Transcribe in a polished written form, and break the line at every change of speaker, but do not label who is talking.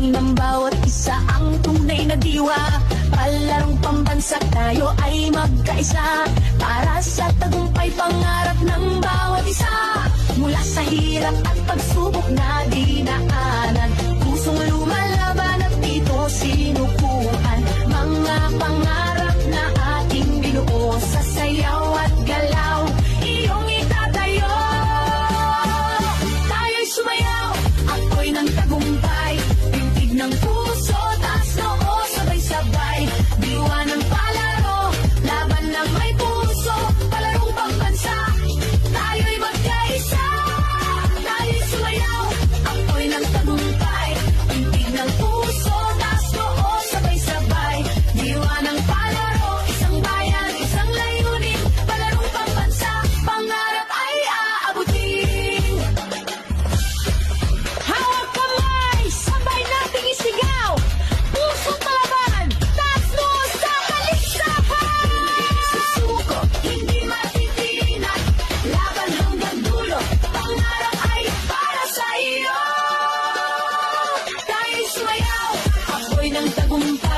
Galing ng bawat isa ang tunay na diwa. Palarong pambansa tayo ay magkaisa. Para sa tagumpay pangarap ng bawat isa. Mula sa hirap at pagsubok na dinaanan, pusong lumalaban at dito sinukuhan. Mga pangarap na ating binuo sa sayaw at galaw, iyong itatayo. Tayo'y sumayaw, ako'y ng tagumpay. Pintig ng puso, taas noo, sabay-sabay. Diwa ng palaro, laban ng may puso. Palarong pambansa, tayo'y magkaisa. Tayo'y sumayaw, ako'y ng tagumpay. Pintig ng puso, taas noo, sabay-sabay. Diwa ng palaro, isang bayan, isang layunin. Palarong pambansa, pangarap ay aabutin. Hawak kamay, sabay nating isigaw. Puso palaban, taas noo sa kaligsahan. Susuko, hindi matitinag. Laban hanggang dulo, pangarap ay para sa iyo. Tayo'y sumayaw, ako'y ng tagumpay.